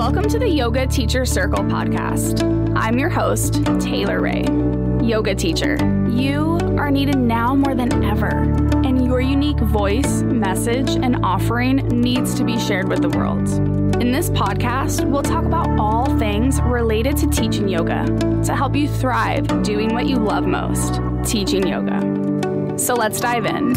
Welcome to the Yoga Teacher Circle podcast. I'm your host, Taylor Ray, yoga teacher. You are needed now more than ever, and your unique voice, message, and offering needs to be shared with the world. In this podcast, we'll talk about all things related to teaching yoga to help you thrive doing what you love most, teaching yoga. So let's dive in.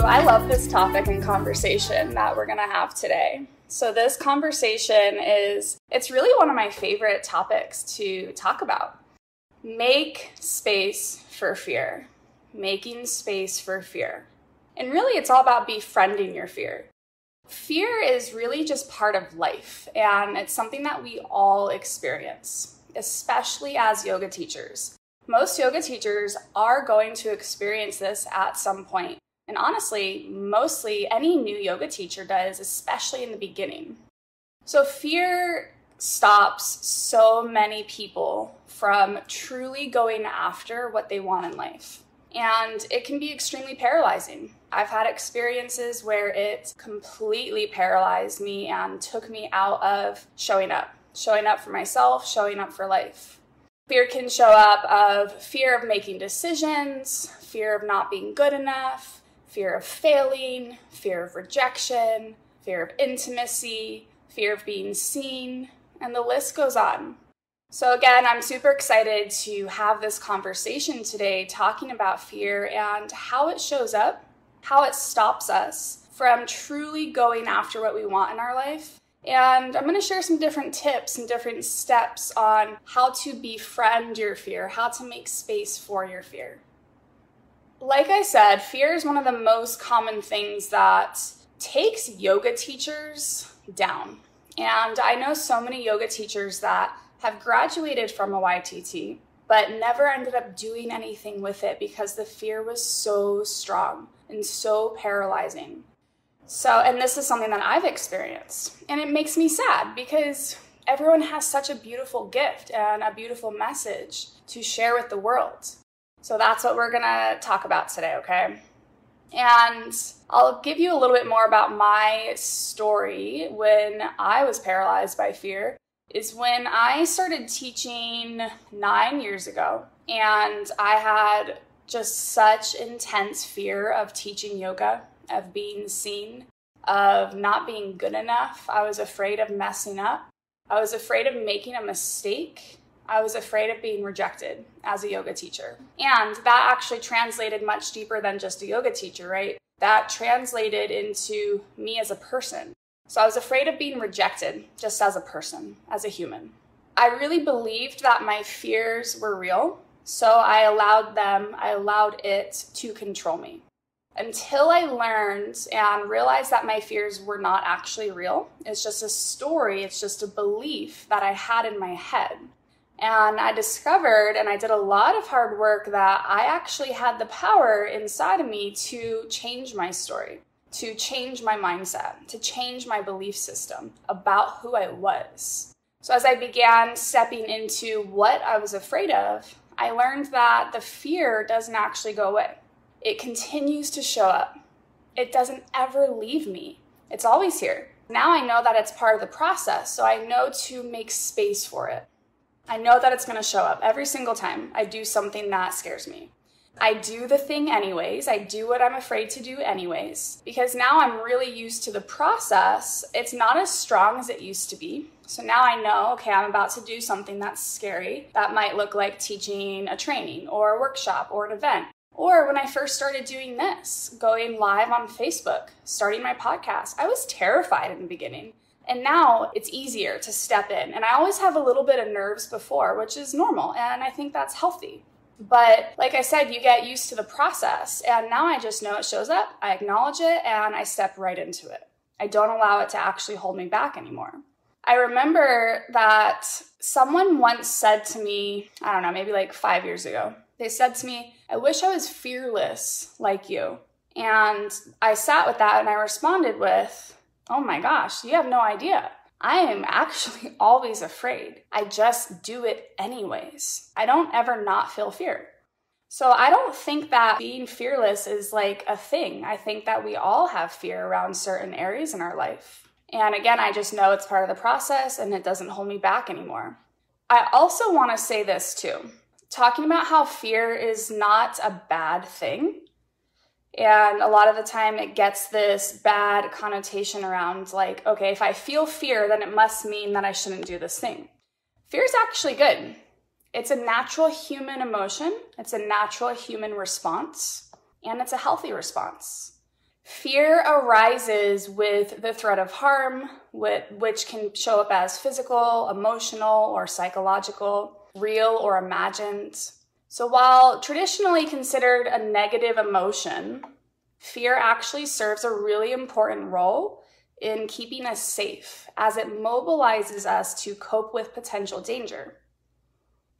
I love this topic and conversation that we're going to have today. So this conversation it's really one of my favorite topics to talk about. Make space for fear. Making space for fear. And really it's all about befriending your fear. Fear is really just part of life, and it's something that we all experience, especially as yoga teachers. Most yoga teachers are going to experience this at some point. And honestly, mostly any new yoga teacher does, especially in the beginning. So fear stops so many people from truly going after what they want in life. And it can be extremely paralyzing. I've had experiences where it completely paralyzed me and took me out of showing up for myself, showing up for life. Fear can show up of fear of making decisions, fear of not being good enough, fear of failing, fear of rejection, fear of intimacy, fear of being seen, and the list goes on. So again, I'm super excited to have this conversation today talking about fear and how it shows up, how it stops us from truly going after what we want in our life. And I'm going to share some different tips and different steps on how to befriend your fear, how to make space for your fear. Like I said, fear is one of the most common things that takes yoga teachers down. And I know so many yoga teachers that have graduated from a YTT, but never ended up doing anything with it because the fear was so strong and so paralyzing. And this is something that I've experienced. And it makes me sad because everyone has such a beautiful gift and a beautiful message to share with the world. So that's what we're going to talk about today, okay? And I'll give you a little bit more about my story when I was paralyzed by fear. Is when I started teaching 9 years ago, and I had just such intense fear of teaching yoga, of being seen, of not being good enough. I was afraid of messing up. I was afraid of making a mistake. I was afraid of being rejected as a yoga teacher. And that actually translated much deeper than just a yoga teacher, right? That translated into me as a person. So I was afraid of being rejected just as a person, as a human. I really believed that my fears were real, so I allowed it to control me. Until I learned and realized that my fears were not actually real. It's just a story, it's just a belief that I had in my head. And I discovered, and I did a lot of hard work, that I actually had the power inside of me to change my story, to change my mindset, to change my belief system about who I was. So as I began stepping into what I was afraid of, I learned that the fear doesn't actually go away. It continues to show up. It doesn't ever leave me. It's always here. Now I know that it's part of the process, so I know to make space for it. I know that it's going to show up every single time I do something that scares me. I do the thing anyways. I do what I'm afraid to do anyways. Because now I'm really used to the process. It's not as strong as it used to be. So now I know, okay, I'm about to do something that's scary. That might look like teaching a training or a workshop or an event. Or when I first started doing this, going live on Facebook, starting my podcast, I was terrified in the beginning. And now it's easier to step in. And I always have a little bit of nerves before, which is normal. And I think that's healthy. But like I said, you get used to the process. And now I just know it shows up. I acknowledge it and I step right into it. I don't allow it to actually hold me back anymore. I remember that someone once said to me, I don't know, maybe like 5 years ago, they said to me, I wish I was fearless like you. And I sat with that and I responded with, oh my gosh, you have no idea. I am actually always afraid. I just do it anyways. I don't ever not feel fear. So I don't think that being fearless is like a thing. I think that we all have fear around certain areas in our life. And again, I just know it's part of the process and it doesn't hold me back anymore. I also want to say this too. Talking about how fear is not a bad thing. And a lot of the time it gets this bad connotation around like, okay, if I feel fear, then it must mean that I shouldn't do this thing. Fear is actually good. It's a natural human emotion. It's a natural human response, and it's a healthy response. Fear arises with the threat of harm, which can show up as physical, emotional, or psychological, real or imagined. So while traditionally considered a negative emotion, fear actually serves a really important role in keeping us safe as it mobilizes us to cope with potential danger.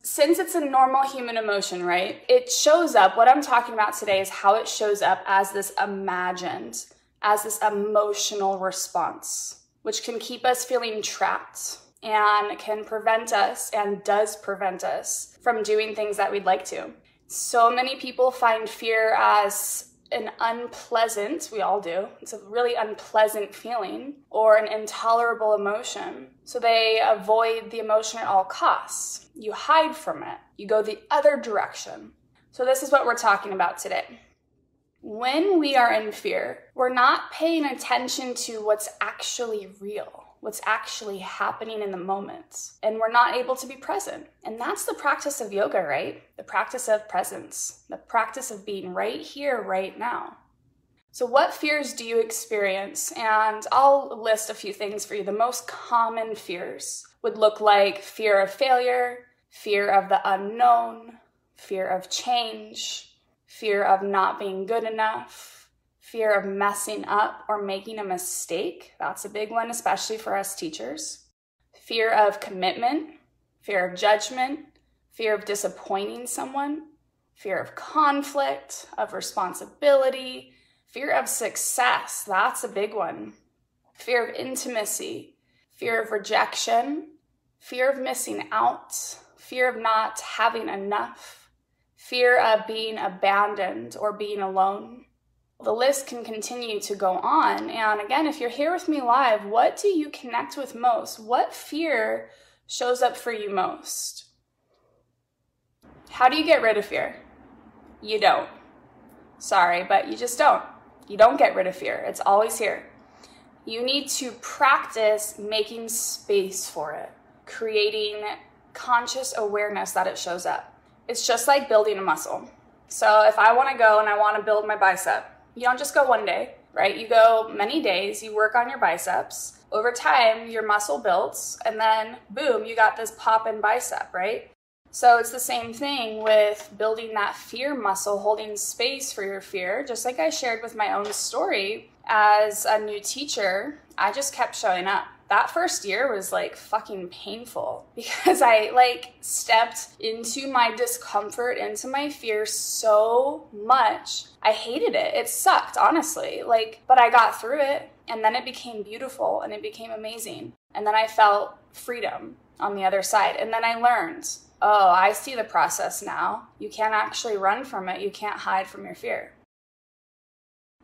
Since it's a normal human emotion, right, it shows up, what I'm talking about today is how it shows up as this imagined, as this emotional response, which can keep us feeling trapped and can prevent us and does prevent us from doing things that we'd like to. So many people find fear as an unpleasant, we all do, it's a really unpleasant feeling or an intolerable emotion. So they avoid the emotion at all costs. You hide from it. You go the other direction. So this is what we're talking about today. When we are in fear, we're not paying attention to what's actually real, what's actually happening in the moment, and we're not able to be present. And that's the practice of yoga, right? The practice of presence, the practice of being right here, right now. So what fears do you experience? And I'll list a few things for you. The most common fears would look like fear of failure, fear of the unknown, fear of change, fear of not being good enough, fear of messing up or making a mistake. That's a big one, especially for us teachers. Fear of commitment, fear of judgment, fear of disappointing someone, fear of conflict, of responsibility, fear of success. That's a big one. Fear of intimacy, fear of rejection, fear of missing out, fear of not having enough, fear of being abandoned or being alone. The list can continue to go on. And again, if you're here with me live, what do you connect with most? What fear shows up for you most? How do you get rid of fear? You don't. Sorry, but you just don't. You don't get rid of fear. It's always here. You need to practice making space for it, creating conscious awareness that it shows up. It's just like building a muscle. So if I want to go and I want to build my bicep, you don't just go one day, right? You go many days, you work on your biceps. Over time, your muscle builds, and then boom, you got this pop-in bicep, right? So it's the same thing with building that fear muscle, holding space for your fear. Just like I shared with my own story as a new teacher, I just kept showing up. That first year was like fucking painful because I stepped into my discomfort, into my fear so much. I hated it. It sucked, honestly. But I got through it, and then it became beautiful and it became amazing. And then I felt freedom on the other side. And then I learned, oh, I see the process now. You can't actually run from it. You can't hide from your fear.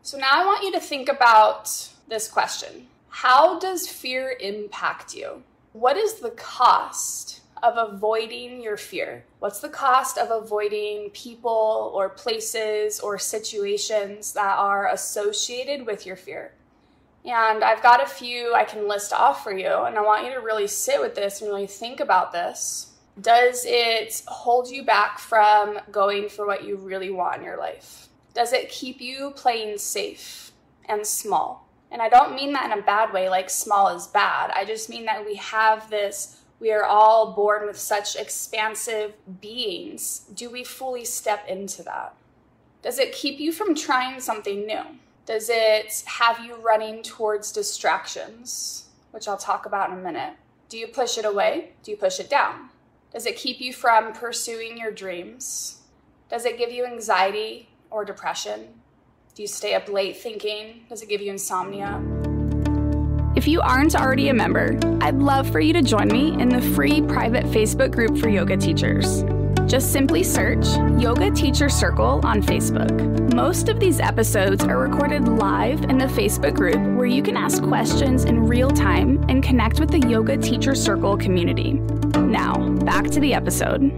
So now I want you to think about this question. How does fear impact you? What is the cost of avoiding your fear? What's the cost of avoiding people or places or situations that are associated with your fear? And I've got a few I can list off for you, and I want you to really sit with this and really think about this. Does it hold you back from going for what you really want in your life? Does it keep you playing safe and small? And I don't mean that in a bad way, like small is bad. I just mean that we are all born with such expansive beings. Do we fully step into that? Does it keep you from trying something new? Does it have you running towards distractions, which I'll talk about in a minute? Do you push it away? Do you push it down? Does it keep you from pursuing your dreams? Does it give you anxiety or depression? Do you stay up late thinking? Does it give you insomnia? If you aren't already a member, I'd love for you to join me in the free private Facebook group for yoga teachers. Just simply search Yoga Teacher Circle on Facebook. Most of these episodes are recorded live in the Facebook group where you can ask questions in real time and connect with the Yoga Teacher Circle community. Now, back to the episode.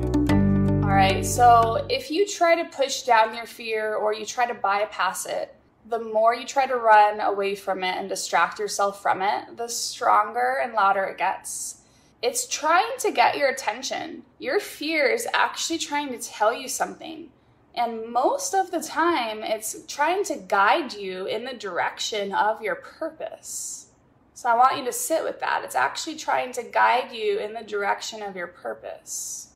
All right, so if you try to push down your fear or you try to bypass it, the more you try to run away from it and distract yourself from it, the stronger and louder it gets. It's trying to get your attention. Your fear is actually trying to tell you something. And most of the time, it's trying to guide you in the direction of your purpose. So I want you to sit with that. It's actually trying to guide you in the direction of your purpose.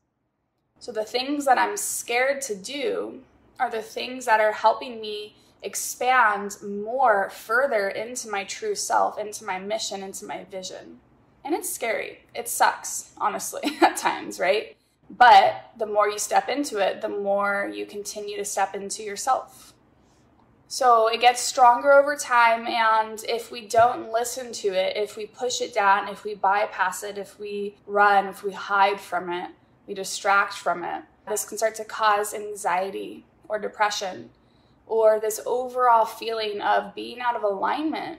So the things that I'm scared to do are the things that are helping me expand more further into my true self, into my mission, into my vision. And it's scary. It sucks, honestly, at times, right? But the more you step into it, the more you continue to step into yourself. So it gets stronger over time, and if we don't listen to it, if we push it down, if we bypass it, if we run, if we hide from it, we distract from it, this can start to cause anxiety or depression, or this overall feeling of being out of alignment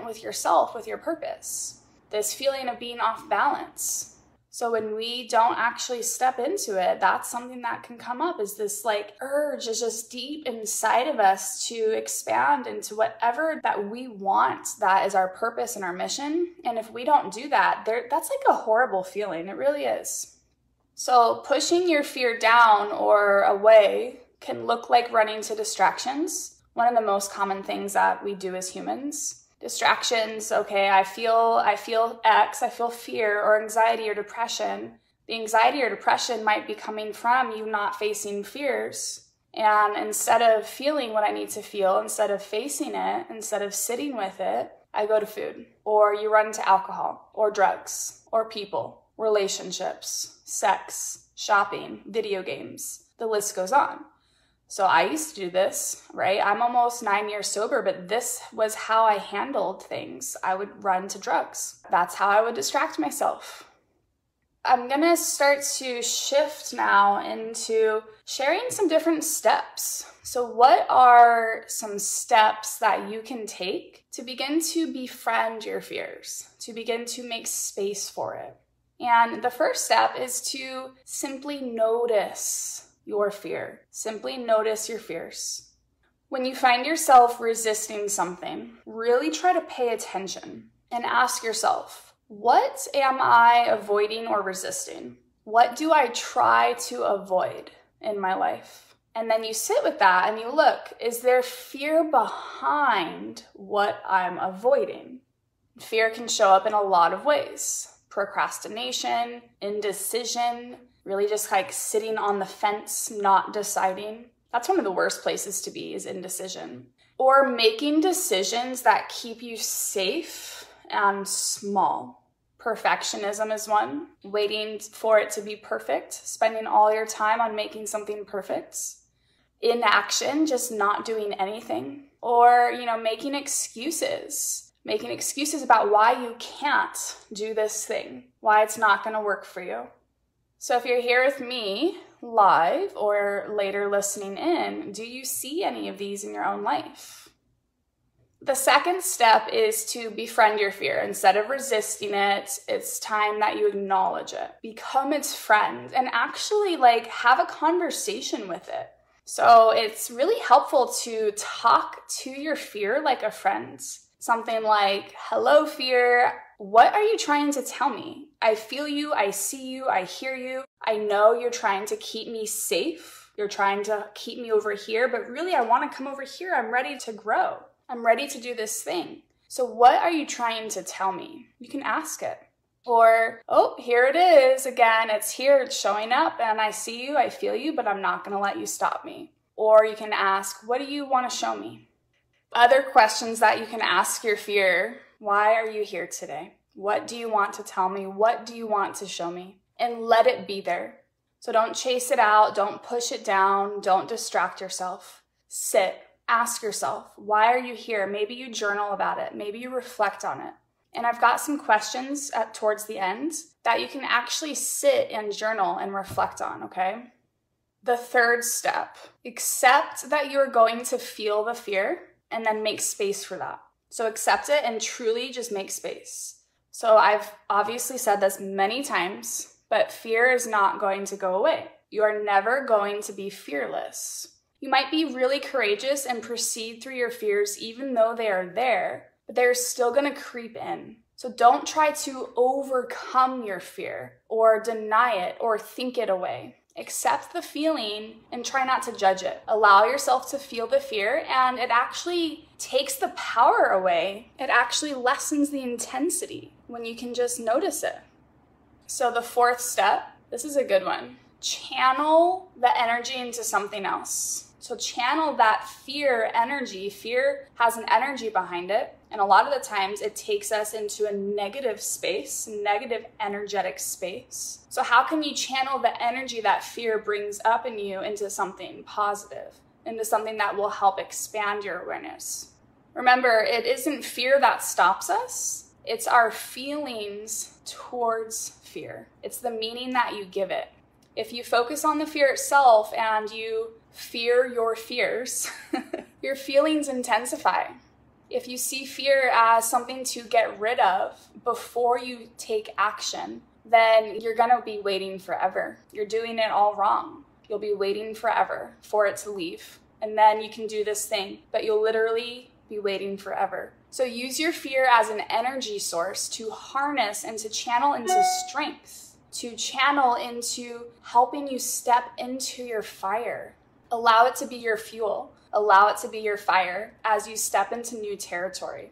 with yourself, with your purpose. This feeling of being off balance. So when we don't actually step into it, that's something that can come up, is this like urge is just deep inside of us to expand into whatever that we want, that is our purpose and our mission. And if we don't do that, that's like a horrible feeling. It really is. So pushing your fear down or away can look like running to distractions. One of the most common things that we do as humans. Distractions, okay, I feel X, I feel fear or anxiety or depression. The anxiety or depression might be coming from you not facing fears. And instead of feeling what I need to feel, instead of facing it, instead of sitting with it, I go to food. Or you run to alcohol or drugs or people, relationships, sex, shopping, video games. The list goes on. So I used to do this, right? I'm almost 9 years sober, but this was how I handled things. I would run to drugs. That's how I would distract myself. I'm gonna start to shift now into sharing some different steps. So what are some steps that you can take to begin to befriend your fears, to begin to make space for it? And the first step is to simply notice your fear. Simply notice your fears. When you find yourself resisting something, really try to pay attention and ask yourself, what am I avoiding or resisting? What do I try to avoid in my life? And then you sit with that and you look, is there fear behind what I'm avoiding? Fear can show up in a lot of ways. Procrastination, indecision, really just like sitting on the fence, not deciding. That's one of the worst places to be, is indecision. Or making decisions that keep you safe and small. Perfectionism is one. Waiting for it to be perfect, spending all your time on making something perfect. Inaction, just not doing anything. Or, making excuses. Making excuses about why you can't do this thing, why it's not going to work for you. So if you're here with me live or later listening in, do you see any of these in your own life? The second step is to befriend your fear. Instead of resisting it, it's time that you acknowledge it. Become its friend and actually have a conversation with it. So it's really helpful to talk to your fear like a friend. Something like, hello, fear. What are you trying to tell me? I feel you, I see you, I hear you. I know you're trying to keep me safe. You're trying to keep me over here, but really I want to come over here. I'm ready to grow. I'm ready to do this thing. So what are you trying to tell me? You can ask it. Or, oh, here it is again. It's here, it's showing up, and I see you, I feel you, but I'm not going to let you stop me. Or you can ask, what do you want to show me? Other questions that you can ask your fear: why are you here today? What do you want to tell me? What do you want to show me? And let it be there. So don't chase it out. Don't push it down. Don't distract yourself. Sit. Ask yourself, why are you here? Maybe you journal about it. Maybe you reflect on it. And I've got some questions towards the end that you can actually sit and journal and reflect on, okay? The third step, accept that you're going to feel the fear and then make space for that. So accept it and truly just make space. So I've obviously said this many times, but fear is not going to go away. You are never going to be fearless. You might be really courageous and proceed through your fears even though they are there, but they're still going to creep in. So don't try to overcome your fear or deny it or think it away. Accept the feeling and try not to judge it. Allow yourself to feel the fear, and it actually takes the power away. It actually lessens the intensity when you can just notice it. So the fourth step, this is a good one. Channel the energy into something else. So channel that fear energy. Fear has an energy behind it. And a lot of the times it takes us into a negative space, negative energetic space. So how can you channel the energy that fear brings up in you into something positive, into something that will help expand your awareness? Remember, it isn't fear that stops us. It's our feelings towards fear. It's the meaning that you give it. If you focus on the fear itself and you fear your fears, your feelings intensify. If you see fear as something to get rid of before you take action, then you're going to be waiting forever. You're doing it all wrong. You'll be waiting forever for it to leave. And then you can do this thing, but you'll literally be waiting forever. So use your fear as an energy source to harness and to channel into strength, to channel into helping you step into your fire. Allow it to be your fuel. Allow it to be your fire as you step into new territory.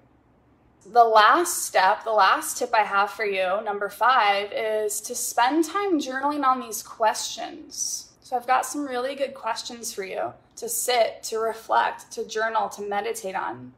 The last step, the last tip I have for you, number 5, is to spend time journaling on these questions. So I've got some really good questions for you to sit, to reflect, to journal, to meditate on.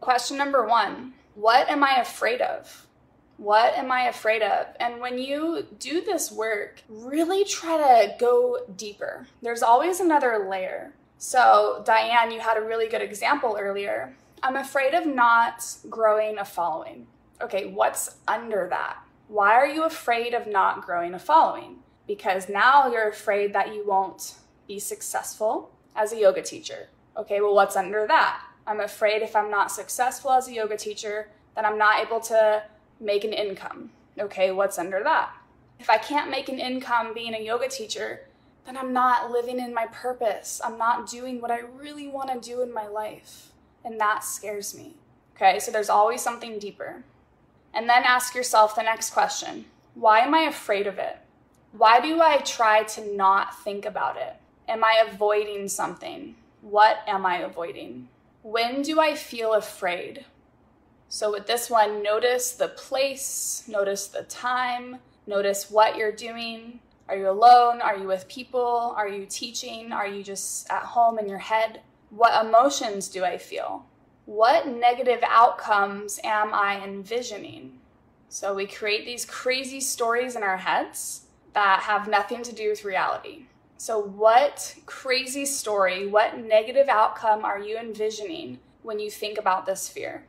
Question number 1, what am I afraid of? What am I afraid of? And when you do this work, really try to go deeper. There's always another layer. So Diane, you had a really good example earlier. I'm afraid of not growing a following. Okay, what's under that? Why are you afraid of not growing a following? Because now you're afraid that you won't be successful as a yoga teacher. Okay, well, what's under that? I'm afraid if I'm not successful as a yoga teacher, then I'm not able to make an income. Okay, what's under that? If I can't make an income being a yoga teacher, then I'm not living in my purpose. I'm not doing what I really want to do in my life. And that scares me. Okay, so there's always something deeper. And then ask yourself the next question. Why am I afraid of it? Why do I try to not think about it? Am I avoiding something? What am I avoiding? When do I feel afraid? So with this one, notice the place, notice the time, notice what you're doing. Are you alone? Are you with people? Are you teaching? Are you just at home in your head? What emotions do I feel? What negative outcomes am I envisioning? So we create these crazy stories in our heads that have nothing to do with reality. So what crazy story, what negative outcome are you envisioning when you think about this fear?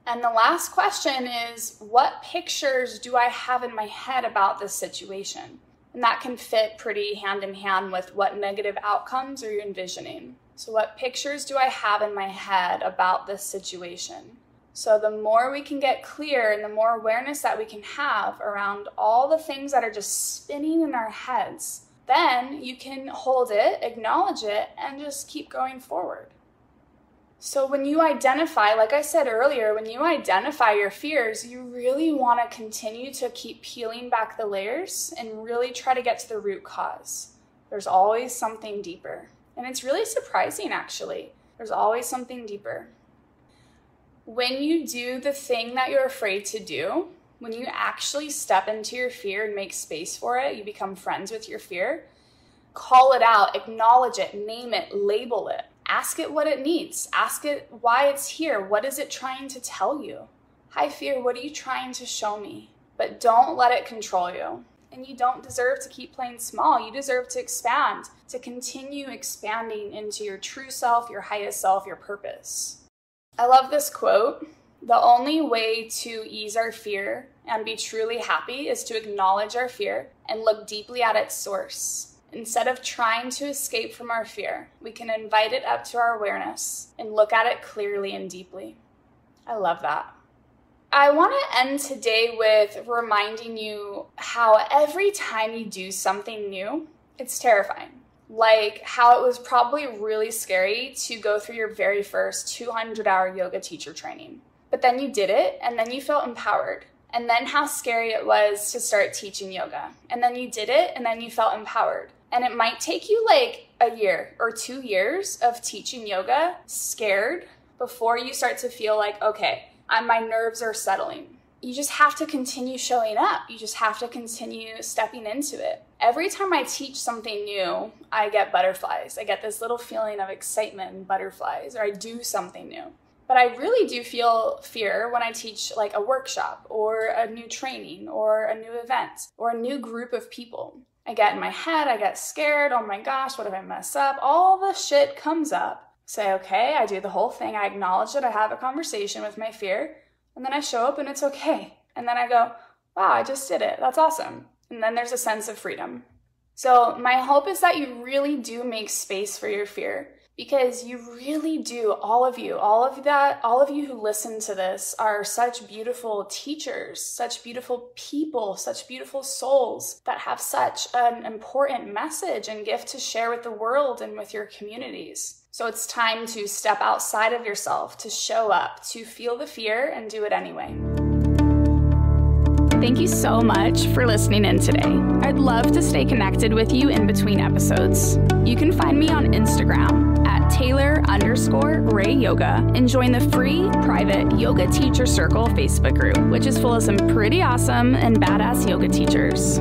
And the last question is, what pictures do I have in my head about this situation? And that can fit pretty hand in hand with what negative outcomes are you envisioning. So what pictures do I have in my head about this situation? So the more we can get clear and the more awareness that we can have around all the things that are just spinning in our heads, then you can hold it, acknowledge it, and just keep going forward. So when you identify, like I said earlier, when you identify your fears, you really want to continue to keep peeling back the layers and really try to get to the root cause. There's always something deeper. And it's really surprising, actually. There's always something deeper. When you do the thing that you're afraid to do, when you actually step into your fear and make space for it, you become friends with your fear, call it out, acknowledge it, name it, label it. Ask it what it needs. Ask it why it's here. What is it trying to tell you? Hi, fear, what are you trying to show me? But don't let it control you. And you don't deserve to keep playing small. You deserve to expand, to continue expanding into your true self, your highest self, your purpose. I love this quote. The only way to ease our fear and be truly happy is to acknowledge our fear and look deeply at its source. Instead of trying to escape from our fear, we can invite it up to our awareness and look at it clearly and deeply. I love that. I want to end today with reminding you how every time you do something new, it's terrifying. Like how it was probably really scary to go through your very first 200-hour yoga teacher training. But then you did it, and then you felt empowered. And then how scary it was to start teaching yoga. And then you did it, and then you felt empowered. And it might take you like a year or 2 years of teaching yoga scared before you start to feel like, okay, my nerves are settling. You just have to continue showing up. You just have to continue stepping into it. Every time I teach something new, I get butterflies. I get this little feeling of excitement and butterflies, or I do something new. But I really do feel fear when I teach like a workshop or a new training or a new event or a new group of people. I get in my head, I get scared. Oh my gosh, what if I mess up? All the shit comes up. Say, okay, I do the whole thing. I acknowledge it. I have a conversation with my fear. And then I show up and it's okay. And then I go, wow, I just did it. That's awesome. And then there's a sense of freedom. So my hope is that you really do make space for your fear. Because you really do, all of you who listen to this are such beautiful teachers, such beautiful people, such beautiful souls that have such an important message and gift to share with the world and with your communities. So it's time to step outside of yourself, to show up, to feel the fear and do it anyway. Thank you so much for listening in today. I'd love to stay connected with you in between episodes. You can find me on Instagram at Taylor_Ray Yoga and join the free private Yoga Teacher Circle Facebook group, which is full of some pretty awesome and badass yoga teachers.